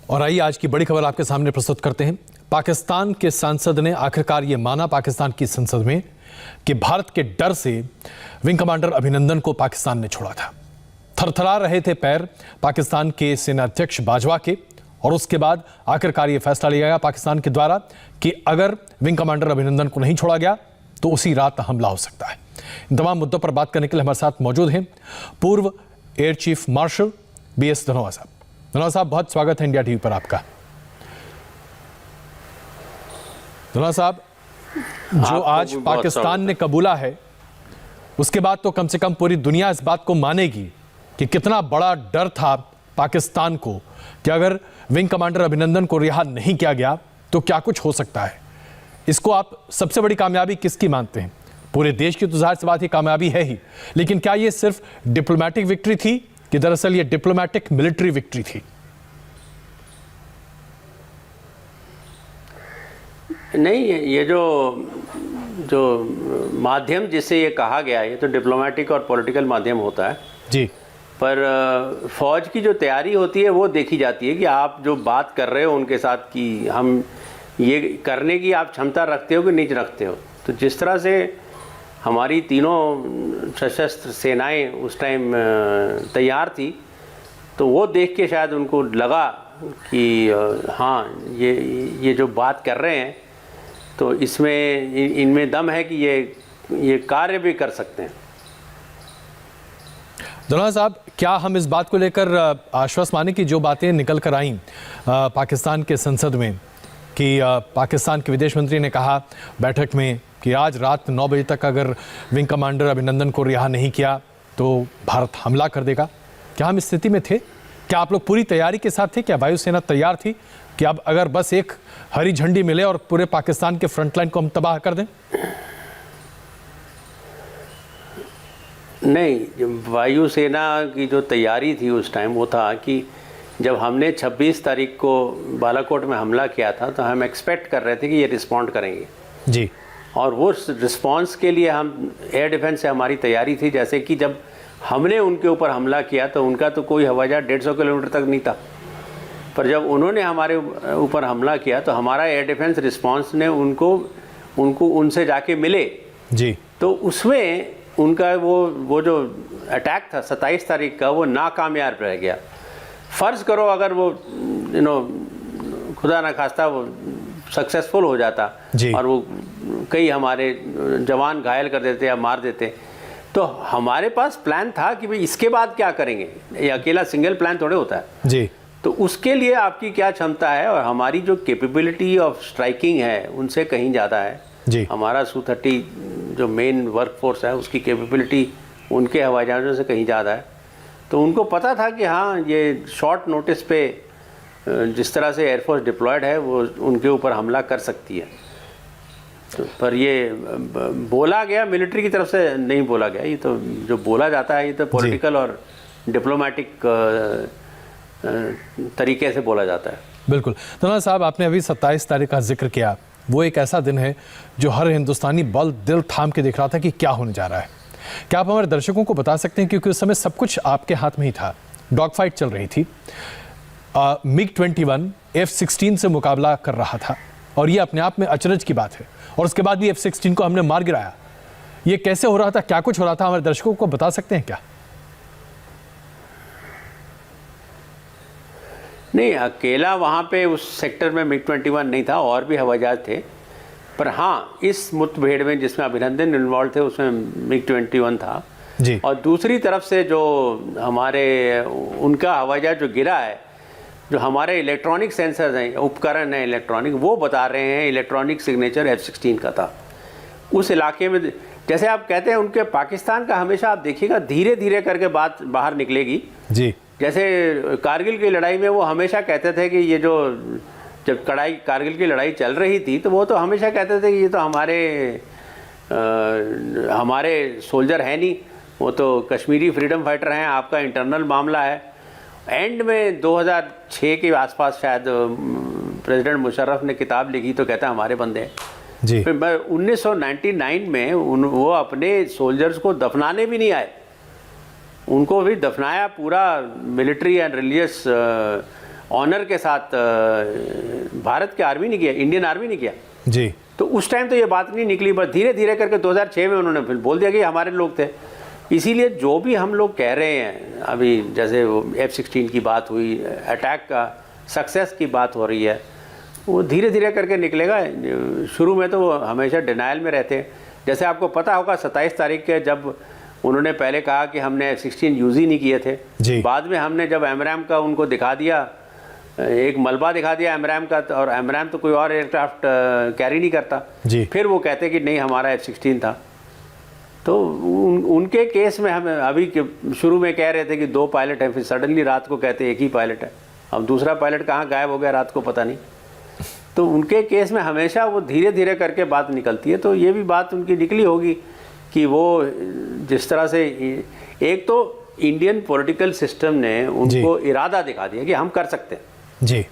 और आइए आज की बड़ी खबर आपके सामने प्रस्तुत करते हैं। पाकिस्तान के सांसद ने आखिरकार ये माना पाकिस्तान की संसद में कि भारत के डर से विंग कमांडर अभिनंदन को पाकिस्तान ने छोड़ा था। थरथरा रहे थे पैर पाकिस्तान के सेनाध्यक्ष बाजवा के, और उसके बाद आखिरकार ये फैसला लिया गया पाकिस्तान के द्वारा कि अगर विंग कमांडर अभिनंदन को नहीं छोड़ा गया तो उसी रात हमला हो सकता है। इन तमाम मुद्दों पर बात करने के लिए हमारे साथ मौजूद हैं पूर्व air chief marshal BS Dhanoa साहब। धनोआ साहब, बहुत स्वागत है इंडिया टीवी पर आपका। धनोआ साहब, जो आज पाकिस्तान ने कबूला है उसके बाद तो कम से कम पूरी दुनिया इस बात को मानेगी कि कितना बड़ा डर था पाकिस्तान को कि अगर विंग कमांडर अभिनंदन को रिहा नहीं किया गया तो क्या कुछ हो सकता है। इसको आप सबसे बड़ी कामयाबी किसकी मानते हैं? पूरे देश की तो जाहिर सी बात ही कामयाबी है ही, लेकिन क्या ये सिर्फ डिप्लोमेटिक विक्ट्री थी कि दरअसल ये डिप्लोमेटिक मिलिट्री विक्ट्री थी? नहीं, ये जो माध्यम जिससे ये कहा गया है ये तो डिप्लोमेटिक और पॉलिटिकल माध्यम होता है जी, पर फौज की जो तैयारी होती है वो देखी जाती है कि आप जो बात कर रहे हो उनके साथ कि हम ये करने की आप क्षमता रखते हो कि नहीं रखते हो। तो जिस तरह से हमारी तीनों सशस्त्र सेनाएं उस टाइम तैयार थी, तो वो देख के शायद उनको लगा कि हाँ ये जो बात कर रहे हैं तो इसमें इनमें दम है कि ये कार्य भी कर सकते हैं। धनोआ साहब, क्या हम इस बात को लेकर आश्वस्त माने कि जो बातें निकल कर आईं पाकिस्तान के संसद में कि पाकिस्तान के विदेश मंत्री ने कहा बैठक में कि आज रात 9 बजे तक अगर विंग कमांडर अभिनंदन को रिहा नहीं किया तो भारत हमला कर देगा, क्या हम इस स्थिति में थे? क्या आप लोग पूरी तैयारी के साथ थे? क्या वायुसेना तैयार थी कि अब अगर बस एक हरी झंडी मिले और पूरे पाकिस्तान के फ्रंटलाइन को हम तबाह कर दें? नहीं, वायुसेना की जो तैयारी थी उस टाइम वो था कि जब हमने 26 तारीख को बालाकोट में हमला किया था तो हम एक्सपेक्ट कर रहे थे कि ये रिस्पॉन्ड करेंगे जी, और वो रिस्पॉन्स के लिए हम एयर डिफेंस से हमारी तैयारी थी। जैसे कि जब हमने उनके ऊपर हमला किया तो उनका तो कोई हवाई जहाज 150 किलोमीटर तक नहीं था, पर जब उन्होंने हमारे ऊपर हमला किया तो हमारा एयर डिफेंस रिस्पॉन्स ने उनको उनसे जाके मिले जी, तो उसमें उनका वो जो अटैक था 27 तारीख का वो नाकामयाब रह गया। फ़र्ज़ करो अगर वो खुदा न खास्ता वो सक्सेसफुल हो जाता और वो कई हमारे जवान घायल कर देते या मार देते, तो हमारे पास प्लान था कि भाई इसके बाद क्या करेंगे। ये अकेला सिंगल प्लान थोड़े होता है जी। तो उसके लिए आपकी क्या क्षमता है और हमारी जो कैपेबिलिटी ऑफ स्ट्राइकिंग है उनसे कहीं ज़्यादा है जी। हमारा Su-30 जो मेन वर्कफोर्स है उसकी कैपेबिलिटी उनके हवाई जहाज़ों से कहीं ज़्यादा है। तो उनको पता था कि हाँ ये शॉर्ट नोटिस पे जिस तरह से एयरफोर्स डिप्लॉयड है वो उनके ऊपर हमला कर सकती है। तो पर ये बोला गया मिलिट्री की तरफ से नहीं बोला गया, ये तो जो बोला जाता है ये तो पॉलिटिकल और डिप्लोमेटिक तरीके से बोला जाता है। बिल्कुल। धनोआ साहब, आपने अभी 27 तारीख का जिक्र किया, वो एक ऐसा दिन है जो हर हिंदुस्तानी बल दिल थाम के देख रहा था कि क्या होने जा रहा है। क्या आप हमारे दर्शकों को बता सकते हैं, क्योंकि उस समय सब कुछ आपके हाथ में ही था, डॉग फाइट चल रही थी, MiG-21 F-16 से मुकाबला कर रहा था और ये अपने आप में अचरज की बात है, और उसके बाद भी F-16 को हमने मार गिराया। ये कैसे हो रहा था, क्या कुछ हो रहा था, हमारे दर्शकों को बता सकते हैं क्या? नहीं, अकेला वहाँ पे उस सेक्टर में MiG-21 नहीं था, और भी हवाई जहाज थे, पर हाँ इस मुठभेड़ में जिसमें अभिनंदन इन्वॉल्व थे उसमें MiG-21 था जी। और दूसरी तरफ से जो हमारे उनका हवाई जहाज जो गिरा है, जो हमारे इलेक्ट्रॉनिक सेंसर्स हैं, उपकरण हैं इलेक्ट्रॉनिक, वो बता रहे हैं इलेक्ट्रॉनिक सिग्नेचर F-16 का था उस इलाके में। जैसे आप कहते हैं उनके पाकिस्तान का हमेशा आप देखिएगा धीरे धीरे करके बात बाहर निकलेगी जी। जैसे कारगिल की लड़ाई में वो हमेशा कहते थे कि ये जो जब कारगिल की लड़ाई चल रही थी तो वो तो हमेशा कहते थे कि ये तो हमारे सोल्जर है नहीं, वो तो कश्मीरी फ्रीडम फाइटर हैं, आपका इंटरनल मामला है। एंड में 2006 के आसपास शायद प्रेसिडेंट मुशर्रफ ने किताब लिखी तो कहता हमारे बंदे हैं जी। फिर 1999 में वो अपने सोल्जर्स को दफनाने भी नहीं आए, उनको भी दफनाया पूरा मिलिट्री एंड रिलीजियस ऑनर के साथ भारत की आर्मी ने किया, इंडियन आर्मी ने किया जी। तो उस टाइम तो ये बात नहीं निकली, बस धीरे धीरे करके 2006 में उन्होंने फिर बोल दिया कि हमारे लोग थे। इसीलिए जो भी हम लोग कह रहे हैं अभी, जैसे F-16 की बात हुई, अटैक का सक्सेस की बात हो रही है, वो धीरे धीरे करके निकलेगा। शुरू में तो वो हमेशा डिनायल में रहते हैं। जैसे आपको पता होगा 27 तारीख के जब उन्होंने पहले कहा कि हमने F-16 यूज़ ही नहीं किए थे, बाद में हमने जब एमरैम का उनको दिखा दिया, एक मलबा दिखा दिया एमरैम का, और एमरैम तो कोई और एयरक्राफ्ट कैरी नहीं करता, फिर वो कहते कि नहीं हमारा F-16 था। तो उनके केस में हम अभी शुरू में कह रहे थे कि 2 पायलट हैं, फिर सडनली रात को कहते एक ही पायलट है। अब दूसरा पायलट कहाँ गायब हो गया रात को पता नहीं। तो उनके केस में हमेशा वो धीरे धीरे करके बात निकलती है। तो ये भी बात उनकी निकली होगी कि वो जिस तरह से, एक तो इंडियन पॉलिटिकल सिस्टम ने उनको इरादा दिखा दिया कि हम कर सकते हैं जी।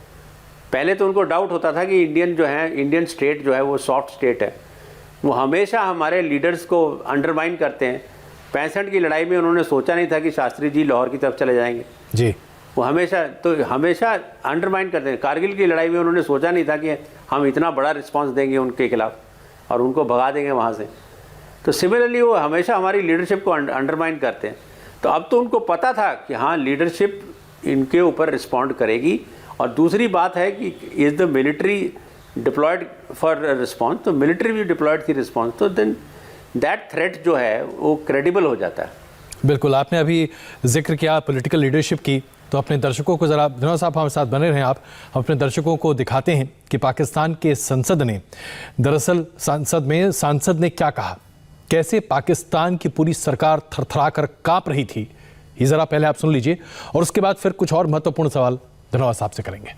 पहले तो उनको डाउट होता था कि इंडियन स्टेट जो है वो सॉफ्ट स्टेट है, वो हमेशा हमारे लीडर्स को अंडरमाइन करते हैं। 65 की लड़ाई में उन्होंने सोचा नहीं था कि शास्त्री जी लाहौर की तरफ चले जाएंगे जी। वो हमेशा अंडरमाइन करते हैं। कारगिल की लड़ाई में उन्होंने सोचा नहीं था कि हम इतना बड़ा रिस्पांस देंगे उनके खिलाफ और उनको भगा देंगे वहाँ से। तो सिमिलरली वो हमेशा हमारी लीडरशिप को अंडरमाइन करते हैं। तो अब तो उनको पता था कि हाँ लीडरशिप इनके ऊपर रिस्पॉन्ड करेगी। और दूसरी बात है कि is the military deployed for response, तो मिलिट्री भी डिप्लॉयड थी रिस्पॉन्स, तो देन दैट थ्रेट जो है वो क्रेडिबल हो जाता है। बिल्कुल, आपने अभी जिक्र किया पॉलिटिकल लीडरशिप की, तो अपने दर्शकों को ज़रा, धन्यवाद साहब हमारे साथ बने रहें आप, अपने दर्शकों को दिखाते हैं कि पाकिस्तान के संसद ने, दरअसल सांसद ने क्या कहा, कैसे पाकिस्तान की पूरी सरकार थरथरा कर काँप रही थी। ये ज़रा पहले आप सुन लीजिए और उसके बाद फिर कुछ और महत्वपूर्ण सवाल धन्यवाद साहब से करेंगे।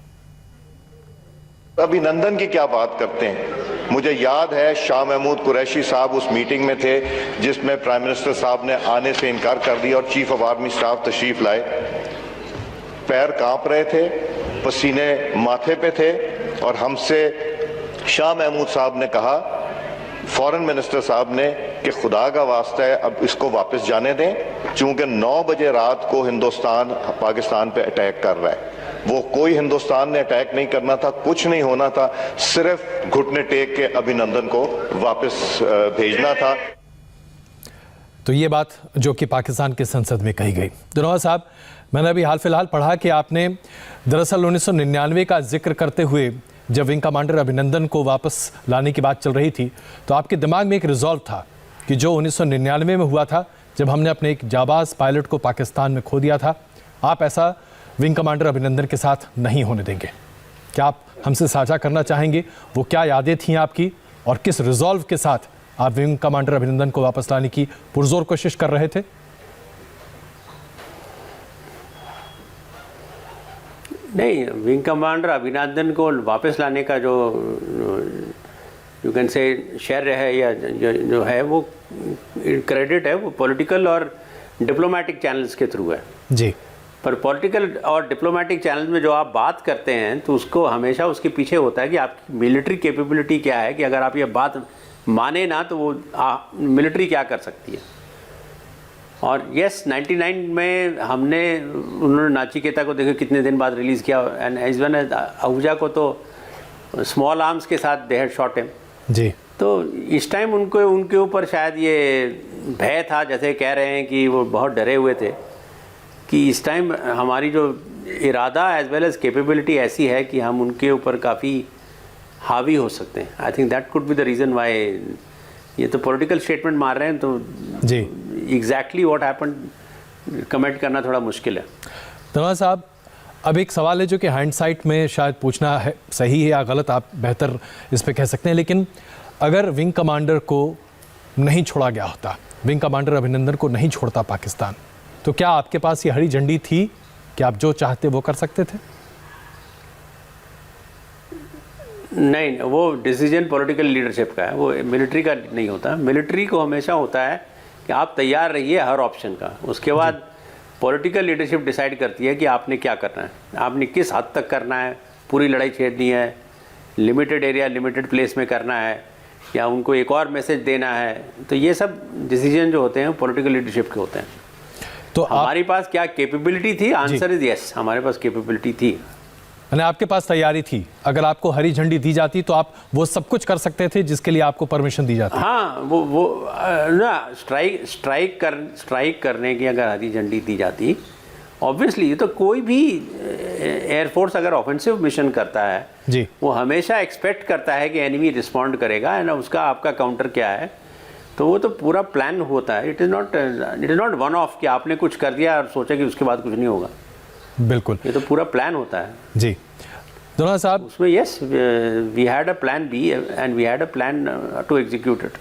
अभिनंदन की क्या बात करते हैं। मुझे याद है शाह महमूद कुरैशी साहब उस मीटिंग में थे जिसमें प्राइम मिनिस्टर साहब ने आने से इनकार कर दिया और चीफ ऑफ आर्मी स्टाफ तशरीफ लाए। पैर कांप रहे थे, पसीने माथे पे थे और हमसे शाह महमूद साहब ने कहा, फॉरेन मिनिस्टर साहब ने, कि खुदा का वास्ता है अब इसको वापस जाने दें, चूंकि 9 बजे रात को हिंदुस्तान पाकिस्तान पे अटैक कर रहा है। वो कोई हिंदुस्तान ने अटैक नहीं करना था, कुछ नहीं होना था, सिर्फ घुटने टेक के अभिनंदन को वापस भेजना था। तो ये बात जो कि पाकिस्तान के संसद में कही गई। धन्यवाद साहब, मैंने अभी हाल फिलहाल पढ़ा कि आपने दरअसल 1999 का जिक्र करते हुए जब विंग कमांडर अभिनंदन को वापस लाने की बात चल रही थी, तो आपके दिमाग में एक रिजॉल्व था कि जो 1999 में हुआ था जब हमने अपने एक जाबाज पायलट को पाकिस्तान में खो दिया था, आप ऐसा विंग कमांडर अभिनंदन के साथ नहीं होने देंगे। क्या आप हमसे साझा करना चाहेंगे वो क्या यादें थीं आपकी और किस रिजॉल्व के साथ आप विंग कमांडर अभिनंदन को वापस लाने की पुरजोर कोशिश कर रहे थे? नहीं, विंग कमांडर अभिनंदन को वापस लाने का जो यू कैन से शर्य है या जो है वो क्रेडिट है वो पॉलिटिकल और डिप्लोमेटिक चैनल्स के थ्रू है जी। पर पॉलिटिकल और डिप्लोमेटिक चैनल में जो आप बात करते हैं तो उसको हमेशा उसके पीछे होता है कि आपकी मिलिट्री कैपेबिलिटी क्या है, कि अगर आप ये बात माने ना तो वो मिलिट्री क्या कर सकती है। और यस 99 में हमने, उन्होंने नाचिकेता को देखो कितने दिन बाद रिलीज़ किया, and as one as Ahuja को तो स्मॉल आर्म्स के साथ दे हैड शॉट हिम जी। तो इस टाइम उनके ऊपर शायद ये भय था, जैसे कह रहे हैं कि वो बहुत डरे हुए थे कि इस टाइम हमारी जो इरादा एज वेल एज कैपेबिलिटी ऐसी है कि हम उनके ऊपर काफ़ी हावी हो सकते हैं। I think that could be the reason why. ये तो पॉलिटिकल स्टेटमेंट मार रहे हैं तो जी एग्जैक्टली व्हाट हैपेंड कमेंट करना थोड़ा मुश्किल है। धन्यवाद साहब, अब एक सवाल है जो कि हाइंडसाइट में शायद पूछना है, सही है या गलत आप बेहतर इस पे कह सकते हैं, लेकिन अगर विंग कमांडर को नहीं छोड़ा गया होता, विंग कमांडर अभिनंदन को नहीं छोड़ता पाकिस्तान, तो क्या आपके पास ये हरी झंडी थी कि आप जो चाहते वो कर सकते थे? नहीं, वो डिसीजन पॉलिटिकल लीडरशिप का है, वो मिलिट्री का नहीं होता। मिलिट्री को हमेशा होता है कि आप तैयार रहिए हर ऑप्शन का, उसके बाद पॉलिटिकल लीडरशिप डिसाइड करती है कि आपने क्या करना है, आपने किस हद तक करना है, पूरी लड़ाई छेड़नी है, लिमिटेड एरिया लिमिटेड प्लेस में करना है, या उनको एक और मैसेज देना है। तो ये सब डिसीजन जो होते हैं पॉलिटिकल लीडरशिप के होते हैं। तो हमारे पास क्या कैपेबिलिटी थी? आंसर इज यस, हमारे पास कैपेबिलिटी थी। यानी आपके पास तैयारी थी, अगर आपको हरी झंडी दी जाती तो आप वो सब कुछ कर सकते थे जिसके लिए आपको परमिशन दी जाती। हाँ, वो ना स्ट्राइक करने की अगर हरी झंडी दी जाती, ऑब्वियसली ये तो कोई भी एयरफोर्स अगर ऑफेंसिव मिशन करता है जी, वो हमेशा एक्सपेक्ट करता है कि एनिमी रिस्पॉन्ड करेगा एंड उसका आपका काउंटर क्या है, तो वो तो पूरा प्लान होता है। It is not one of कि आपने कुछ कर दिया और सोचा कि उसके बाद कुछ नहीं होगा। बिल्कुल, ये तो पूरा प्लान होता है जी। धनोआ साहब, उसमें yes, we had a plan B and we had a plan to execute it.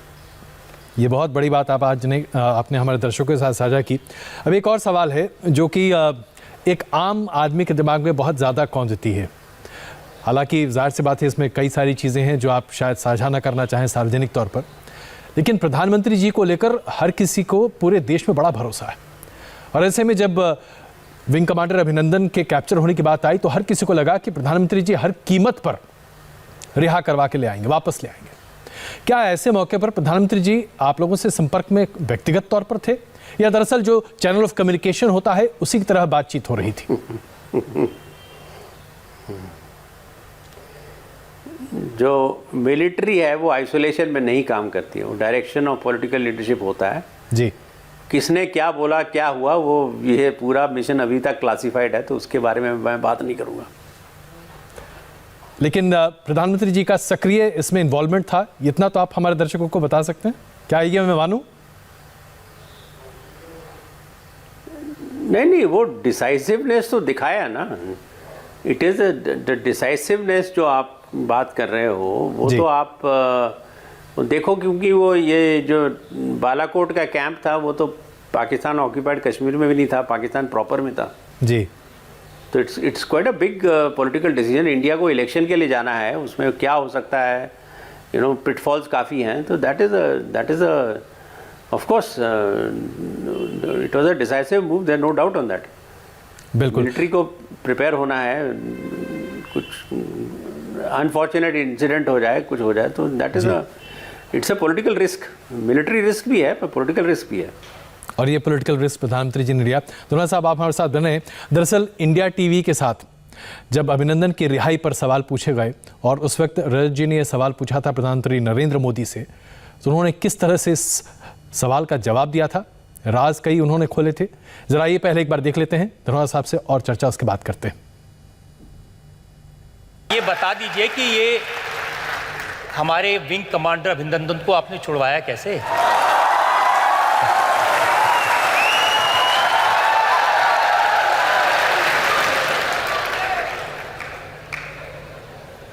ये बहुत बड़ी बात आपने हमारे दर्शकों के साथ साझा की। अब एक और सवाल है जो कि एक आम आदमी के दिमाग में बहुत ज़्यादा कौंधती है। हालांकि जाहिर सी बात है इसमें कई सारी चीज़ें हैं जो आप शायद साझा ना करना चाहें सार्वजनिक तौर पर, लेकिन प्रधानमंत्री जी को लेकर हर किसी को पूरे देश में बड़ा भरोसा है। और ऐसे में जब विंग कमांडर अभिनंदन के कैप्चर होने की बात आई तो हर किसी को लगा कि प्रधानमंत्री जी हर कीमत पर रिहा करवा के ले आएंगे, वापस ले आएंगे। क्या ऐसे मौके पर प्रधानमंत्री जी आप लोगों से संपर्क में व्यक्तिगत तौर पर थे, या दरअसल जो चैनल ऑफ कम्युनिकेशन होता है उसी की तरह बातचीत हो रही थी? जो मिलिट्री है वो आइसोलेशन में नहीं काम करती है, वो डायरेक्शन ऑफ पॉलिटिकल लीडरशिप होता है जी। किसने क्या बोला, क्या हुआ, वो ये पूरा मिशन अभी तक क्लासिफाइड है, तो उसके बारे में मैं बात नहीं करूंगा। लेकिन प्रधानमंत्री जी का सक्रिय इसमें इन्वॉल्वमेंट था, इतना तो आप हमारे दर्शकों को बता सकते हैं? क्या ये मैं मानूं? नहीं, वो डिसाइसिवनेस तो दिखाया ना। इट इज़ द डिसाइसिवनेस जो आप बात कर रहे हो वो तो आप देखो, क्योंकि वो ये जो बालाकोट का कैंप था वो तो पाकिस्तान ऑक्यूपाइड कश्मीर में भी नहीं था, पाकिस्तान प्रॉपर में था जी। तो it's quite a big political decision. India को इलेक्शन के लिए जाना है, उसमें क्या हो सकता है, पिटफॉल्स काफ़ी हैं, तो that is of course it was a decisive move, there no doubt on that. बिल्कुल, मिलिट्री को प्रिपेयर होना है, कुछ अनफॉर्चुनेट इंसिडेंट हो जाए, कुछ हो जाए, तो that is it's a political risk. Military risk भी है पर पॉलिटिकल रिस्क भी है, और ये पॉलिटिकल रिस्क प्रधानमंत्री जी ने लिया। धनोआ साहब, आप हमारे साथ बने। दरअसल इंडिया टीवी के साथ जब अभिनंदन की रिहाई पर सवाल पूछे गए और उस वक्त रजत जी ने यह सवाल पूछा था प्रधानमंत्री नरेंद्र मोदी से, तो उन्होंने किस तरह से इस सवाल का जवाब दिया था, राज कई उन्होंने खोले थे। जरा ये पहले एक बार देख लेते हैं धनोआ साहब से और चर्चा उसके बाद करते हैं। ये बता दीजिए कि ये हमारे विंग कमांडर अभिनंदन को आपने छुड़वाया कैसे?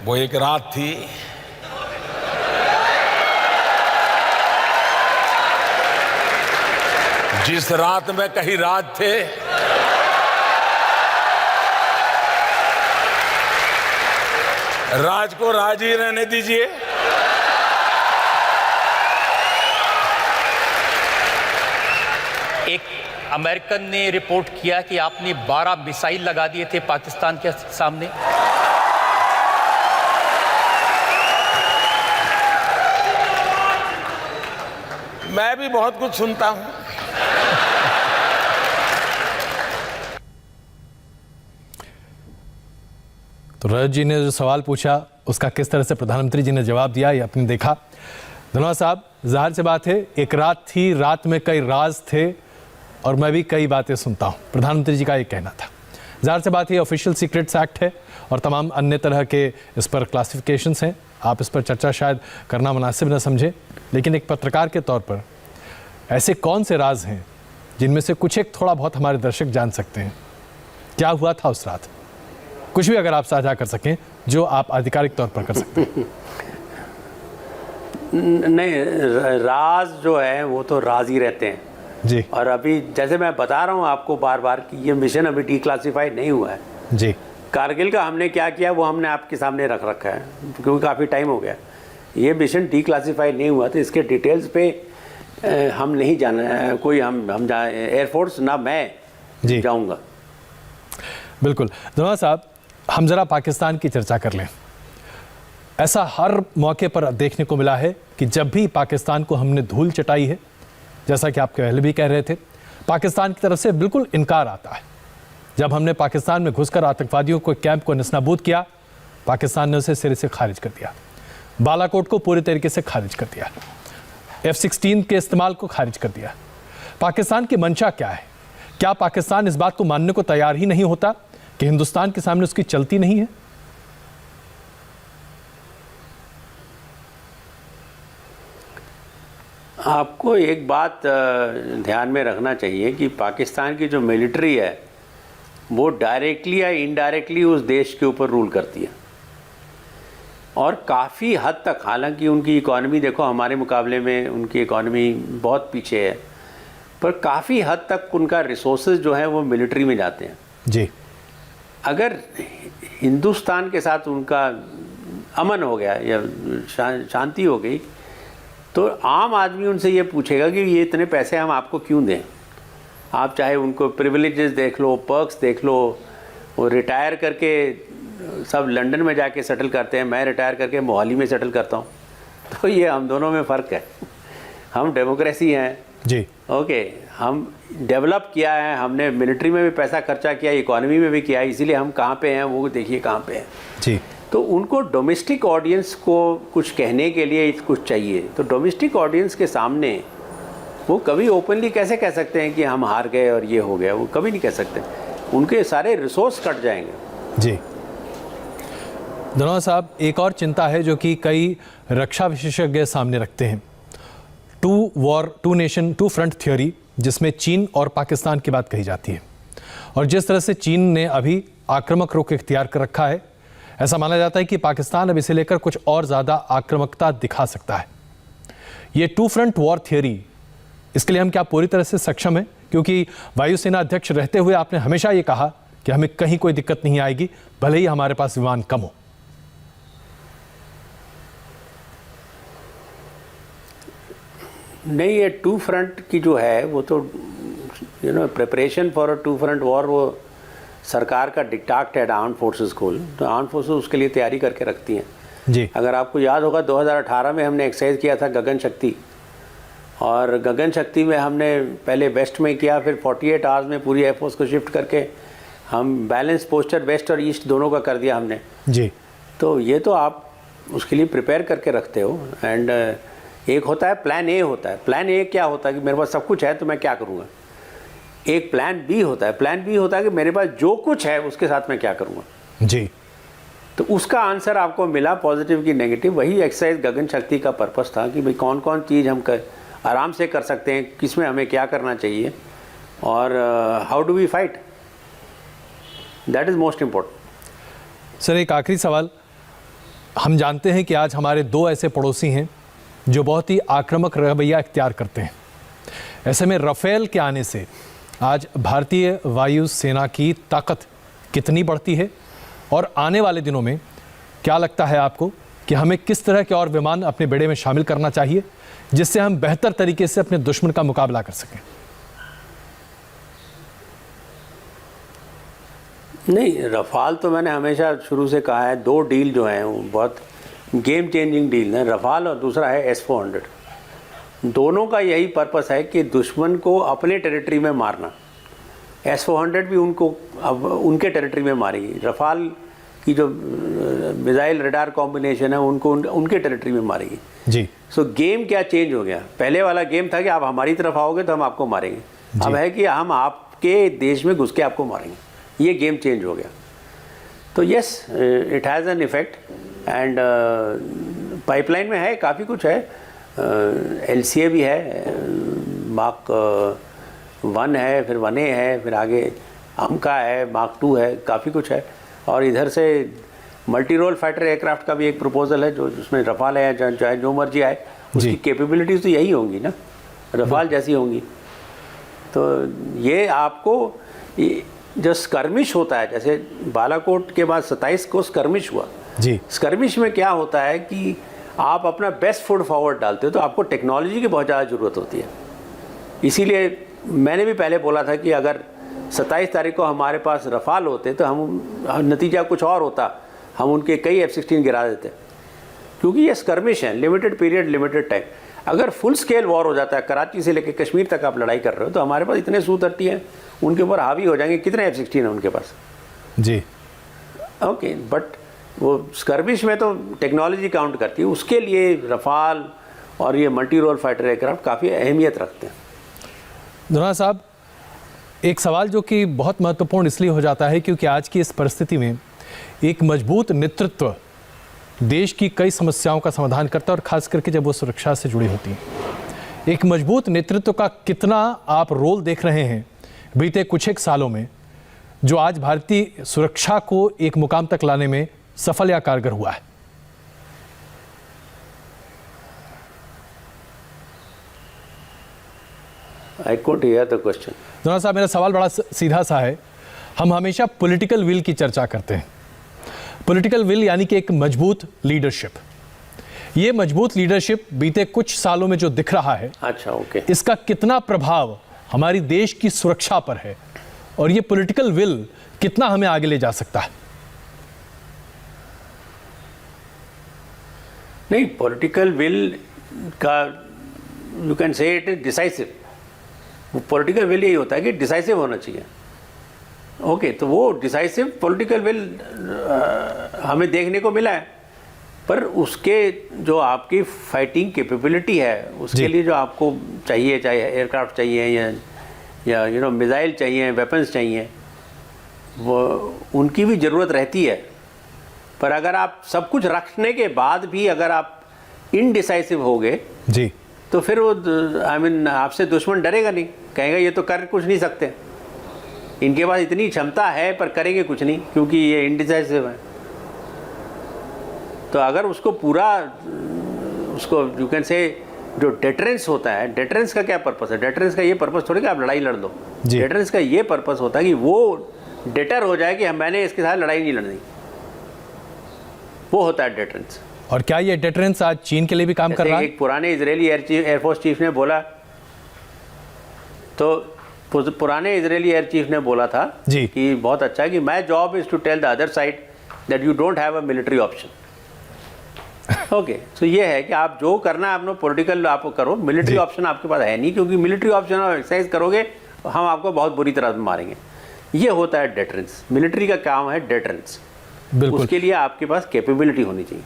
वो एक रात थी जिस रात में कहीं राज थे, राज को राज ही रहने दीजिए। एक अमेरिकन ने रिपोर्ट किया कि आपने 12 मिसाइल लगा दिए थे पाकिस्तान के सामने। मैं भी बहुत कुछ सुनता हूं। तो रजत जी ने जो सवाल पूछा उसका किस तरह से प्रधानमंत्री जी ने जवाब दिया, ये आपने देखा। धनोआ साहब, जाहिर सी बात है एक रात थी, रात में कई राज थे और मैं भी कई बातें सुनता हूं, प्रधानमंत्री जी का ये कहना था। जाहिर सी बात है ऑफिशियल सीक्रेट्स एक्ट है और तमाम अन्य तरह के इस पर क्लासिफिकेशंस हैं, आप इस पर चर्चा शायद करना मुनासिब न समझें, लेकिन एक पत्रकार के तौर पर ऐसे कौन से राज हैं जिनमें से कुछ एक थोड़ा बहुत हमारे दर्शक जान सकते हैं? क्या हुआ था उस रात? कुछ भी अगर आप साझा कर सकें जो आप आधिकारिक तौर पर कर सकते हैं। नहीं, राज जो है वो तो राज ही रहते हैं जी। और अभी जैसे मैं बता रहा हूँ आपको बार बार कि ये मिशन अभी डिक्लासिफाइड नहीं हुआ है जी। कारगिल का हमने क्या किया वो हमने आपके सामने रख रखा है, क्योंकि काफ़ी टाइम हो गया। ये मिशन डिक्लासिफाइड नहीं हुआ तो इसके डिटेल्स पे हम नहीं जाना, कोई हम एयरफोर्स ना मैं जाऊँगा। बिल्कुल। धनोआ साहब, हम जरा पाकिस्तान की चर्चा कर लें। ऐसा हर मौके पर देखने को मिला है कि जब भी पाकिस्तान को हमने धूल चटाई है, जैसा कि आप पहले भी कह रहे थे, पाकिस्तान की तरफ से बिल्कुल इनकार आता है। जब हमने पाकिस्तान में घुसकर आतंकवादियों को कैंप को नस्तानाबूद किया, पाकिस्तान ने उसे सिरे से खारिज कर दिया। बालाकोट को पूरी तरीके से खारिज कर दिया। F-16 के इस्तेमाल को खारिज कर दिया। पाकिस्तान की मंशा क्या है? क्या पाकिस्तान इस बात को मानने को तैयार ही नहीं होता कि हिंदुस्तान के सामने उसकी चलती नहीं है? आपको एक बात ध्यान में रखना चाहिए कि पाकिस्तान की जो मिलिट्री है वो डायरेक्टली या इनडायरेक्टली उस देश के ऊपर रूल करती है, और काफ़ी हद तक। हालांकि उनकी इकॉनमी देखो हमारे मुकाबले में उनकी इकॉनमी बहुत पीछे है, पर काफ़ी हद तक उनका रिसोर्सेज जो है वो मिलिट्री में जाते हैं। जी, अगर हिंदुस्तान के साथ उनका अमन हो गया या शांति हो गई तो आम आदमी उनसे ये पूछेगा कि ये इतने पैसे हम आपको क्यों दें। आप चाहे उनको प्रिविलेजेस देख लो, पर्क्स देख लो, वो रिटायर करके सब लंदन में जाके सेटल करते हैं, मैं रिटायर करके मोहाली में सेटल करता हूँ। तो ये हम दोनों में फ़र्क है। हम डेमोक्रेसी हैं जी, ओके, हम डेवलप किया है, हमने मिलिट्री में भी पैसा खर्चा किया, इकॉनमी में भी किया, इसीलिए हम कहाँ पे हैं वो देखिए कहाँ पे हैं। जी, तो उनको डोमेस्टिक ऑडियंस को कुछ कहने के लिए कुछ चाहिए, तो डोमेस्टिक ऑडियंस के सामने वो कभी ओपनली कैसे कह सकते हैं कि हम हार गए और ये हो गया? वो कभी नहीं कह सकते, उनके सारे रिसोर्स कट जाएंगे। जी। धनोआ साहब, एक और चिंता है जो कि कई रक्षा विशेषज्ञ सामने रखते हैं, two nation two front theory, जिसमें चीन और पाकिस्तान की बात कही जाती है। और जिस तरह से चीन ने अभी आक्रामक रुख इख्तियार कर रखा है, ऐसा माना जाता है कि पाकिस्तान अब इसे लेकर कुछ और ज़्यादा आक्रामकता दिखा सकता है। ये टू फ्रंट वॉर थियरी, इसके लिए हम क्या पूरी तरह से सक्षम हैं? क्योंकि वायुसेना अध्यक्ष रहते हुए आपने हमेशा ये कहा कि हमें कहीं कोई दिक्कत नहीं आएगी, भले ही हमारे पास विमान कम हो। नहीं, ये टू फ्रंट की जो है वो तो preparation for a two front war वो सरकार का डिक्टाट है आर्म्ड फोर्सेस को, तो आर्म्ड फोर्सेस उसके लिए तैयारी करके रखती हैं। जी, अगर आपको याद होगा 2018 में हमने एक्सरसाइज किया था गगन शक्ति, और गगन शक्ति में हमने पहले वेस्ट में किया, फिर 48 आवर्स में पूरी एयरफोर्स को शिफ्ट करके हम बैलेंस पोस्टर वेस्ट और ईस्ट दोनों का कर दिया हमने। जी, तो ये तो आप उसके लिए प्रिपेयर करके रखते हो। एंड एक होता है प्लान ए होता है। प्लान ए क्या होता है कि मेरे पास सब कुछ है तो मैं क्या करूँगा। एक प्लान बी होता है। प्लान बी होता है कि मेरे पास जो कुछ है उसके साथ मैं क्या करूँगा। जी, तो उसका आंसर आपको मिला, पॉजिटिव की नेगेटिव। वही एक्सरसाइज गगन शक्ति का पर्पस था कि भाई कौन कौन चीज़ हम आराम से कर सकते हैं, किसमें हमें क्या करना चाहिए, और how do we fight, that is most important. Sir, एक आखिरी सवाल। हम जानते हैं कि आज हमारे दो ऐसे पड़ोसी हैं जो बहुत ही आक्रामक रवैया इख्तियार करते हैं। ऐसे में राफेल के आने से आज भारतीय वायुसेना की ताकत कितनी बढ़ती है, और आने वाले दिनों में क्या लगता है आपको कि हमें किस तरह के और विमान अपने बेड़े में शामिल करना चाहिए जिससे हम बेहतर तरीके से अपने दुश्मन का मुकाबला कर सकें? नहीं, रफाल तो मैंने हमेशा शुरू से कहा है, दो डील जो हैं वो बहुत गेम चेंजिंग डील है, रफाल और दूसरा है S-400। दोनों का यही पर्पस है कि दुश्मन को अपने टेरिटरी में मारना। S-400 भी उनको अब उनके टेरिटरी में मारेगी, रफाल की जो मिसाइल रडार कॉम्बिनेशन है उनको उनके टेरिटरी में मारेगी। जी, सो गेम क्या चेंज हो गया। पहले वाला गेम था कि आप हमारी तरफ आओगे तो हम आपको मारेंगे, अब है कि हम आपके देश में घुस के आपको मारेंगे। ये गेम चेंज हो गया। तो yes, it has an effect. And pipeline में है, काफ़ी कुछ है। LCA भी है, मार्क 1 है, फिर 1A है, फिर आगे अमका है, मार्क 2 है, काफ़ी कुछ है। और इधर से मल्टी रोल फाइटर एयरक्राफ्ट का भी एक प्रपोजल है, जो जिसमें रफाल है, चाहे जो मर्जी आए, उसकी कैपेबिलिटीज़ तो यही होंगी ना, रफाल जैसी होंगी। तो ये आपको जो स्कर्मिश होता है, जैसे बालाकोट के बाद 27 को स्कर्मिश हुआ। जी, स्कर्मिश में क्या होता है कि आप अपना बेस्ट फुट फॉरवर्ड डालते हो, तो आपको टेक्नोलॉजी की बहुत ज़्यादा ज़रूरत होती है। इसीलिए मैंने भी पहले बोला था कि अगर 27 तारीख को हमारे पास रफाल होते तो हम नतीजा कुछ और होता, हम उनके कई F-16 गिरा देते, क्योंकि ये स्कर्मिश है, लिमिटेड पीरियड लिमिटेड टाइम। अगर फुल स्केल वॉर हो जाता है, कराची से लेकर कश्मीर तक आप लड़ाई कर रहे हो, तो हमारे पास इतने Su-30 हैं, उनके ऊपर हावी हो जाएंगे। कितने F-16 हैं उनके पास? जी ओके, बट वो स्कर्विश में तो टेक्नोलॉजी काउंट करती है, उसके लिए रफाल और ये मल्टी रोल फाइटर एयरक्राफ्ट काफ़ी अहमियत रखते हैं। धनोआ साहब, एक सवाल जो कि बहुत महत्वपूर्ण इसलिए हो जाता है क्योंकि आज की इस परिस्थिति में एक मजबूत नेतृत्व देश की कई समस्याओं का समाधान करता है, और खास करके जब वो सुरक्षा से जुड़ी होती हैं। एक मजबूत नेतृत्व का कितना आप रोल देख रहे हैं बीते कुछ एक सालों में, जो आज भारतीय सुरक्षा को एक मुकाम तक लाने में सफल या कारगर हुआ है? I can't hear the question. Dhanoa साहब, मेरा सवाल बड़ा सीधा सा है। हम हमेशा पॉलिटिकल विल की चर्चा करते हैं। पॉलिटिकल विल यानी कि एक मजबूत लीडरशिप। ये मजबूत लीडरशिप बीते कुछ सालों में जो दिख रहा है, अच्छा, ओके, इसका कितना प्रभाव हमारी देश की सुरक्षा पर है, और ये पॉलिटिकल विल कितना हमें आगे ले जा सकता है? नहीं, पॉलिटिकल विल का you can say it is decisive. वो पॉलिटिकल विल यही होता है कि डिसाइसिव होना चाहिए। ओके, तो वो डिसाइसिव पॉलिटिकल विल हमें देखने को मिला है, पर उसके जो आपकी फाइटिंग कैपेबिलिटी है, उसके लिए जो आपको चाहिए, चाहे एयरक्राफ्ट चाहिए या मिसाइल चाहिए, वेपन्स चाहिए, वो उनकी भी ज़रूरत रहती है। पर अगर आप सब कुछ रखने के बाद भी अगर आप इनडिसाइसिव हो गए जी, तो फिर वो आपसे दुश्मन डरेगा नहीं, कहेगा ये तो कर कुछ नहीं सकते, इनके पास इतनी क्षमता है पर करेंगे कुछ नहीं क्योंकि ये इनडिसाइसिव है। तो अगर उसको पूरा उसको यू कैन से जो डेटरेंस होता है, डेटरेंस का क्या पर्पस है? डेटरेंस का ये पर्पस थोड़ी कि आप लड़ाई लड़ दो। डेटरेंस का ये पर्पस होता है कि वो डेटर हो जाए कि मैंने इसके साथ लड़ाई नहीं लड़नी, वो होता है डेटरेंस। और क्या ये डेटरेंस आज चीन के लिए भी काम कर रहा है? एक पुराने इजरायली एयरफोर्स चीफ ने बोला, तो पुराने इजरायली एयर चीफ ने बोला था जी कि बहुत अच्छा है कि my job is to tell the other side that you don't have a military option. Okay, तो ये है कि आप जो करना है अपना पॉलिटिकल आप करो, मिलिट्री ऑप्शन आपके पास है नहीं, क्योंकि मिलिट्री ऑप्शन आप एक्सरसाइज करोगे हम आपको बहुत बुरी तरह मारेंगे। ये होता है डेटरेंस। मिलिट्री का काम है डेटरेंस, बिल्कुल। उसके लिए आपके पास कैपेबिलिटी होनी चाहिए।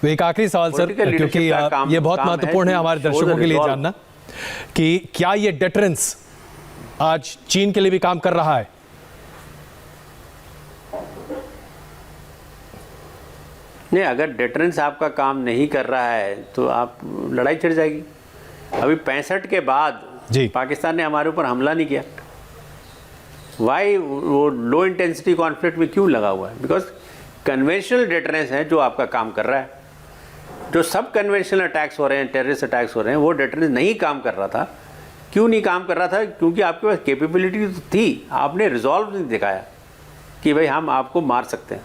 तो एक आखिरी सवाल सर, क्योंकि ये बहुत महत्वपूर्ण है हमारे दर्शकों के लिए जानना कि क्या ये डेटरेंस आज चीन के लिए भी काम कर रहा है? नहीं, अगर डेटरेंस आपका काम नहीं कर रहा है तो आप लड़ाई छिड़ जाएगी। अभी 65 के बाद पाकिस्तान ने हमारे ऊपर हमला नहीं किया। वाई? वो लो इंटेंसिटी कॉन्फ्लिक्ट में क्यों लगा हुआ है? बिकॉज कन्वेंशनल डेटरेंस है जो आपका काम कर रहा है। जो सब कन्वेंशनल अटैक्स हो रहे हैं, टेररिस्ट अटैक्स हो रहे हैं, वो डेटरेंस नहीं काम कर रहा था। क्यों नहीं काम कर रहा था? क्योंकि आपके पास कैपेबिलिटी तो थी, आपने रिजॉल्व नहीं दिखाया कि भाई हम आपको मार सकते हैं।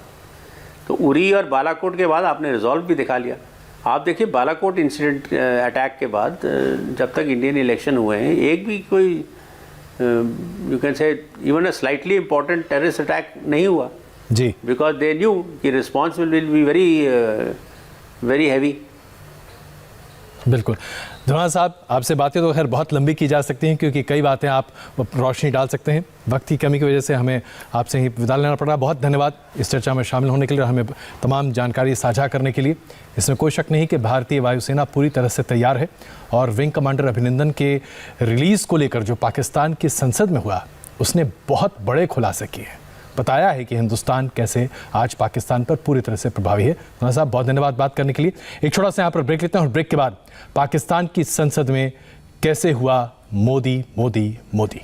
तो उरी और बालाकोट के बाद आपने रिजॉल्व भी दिखा लिया। आप देखिए बालाकोट इंसिडेंट अटैक के बाद जब तक इंडियन इलेक्शन हुए हैं, एक भी कोई you can say even a slightly important terrorist attack नहीं हुआ जी, बिकॉज दे न्यू कि response will be very heavy. बिल्कुल। धनोआ साहब, आपसे बातें तो खैर बहुत लंबी की जा सकती हैं क्योंकि कई बातें आप रोशनी डाल सकते हैं। वक्त की कमी की वजह से हमें आपसे ही विदा लेना पड़ा। बहुत धन्यवाद इस चर्चा में शामिल होने के लिए और हमें तमाम जानकारी साझा करने के लिए। इसमें कोई शक नहीं कि भारतीय वायुसेना पूरी तरह से तैयार है और विंग कमांडर अभिनंदन के रिलीज़ को लेकर जो पाकिस्तान की संसद में हुआ, उसने बहुत बड़े खुलासे किए हैं, बताया है कि हिंदुस्तान कैसे आज पाकिस्तान पर पूरी तरह से प्रभावी है। धनोआ साहब, बहुत धन्यवाद बात करने के लिए। एक छोटा सा यहाँ पर ब्रेक लेते हैं और ब्रेक के बाद पाकिस्तान की संसद में कैसे हुआ मोदी मोदी मोदी।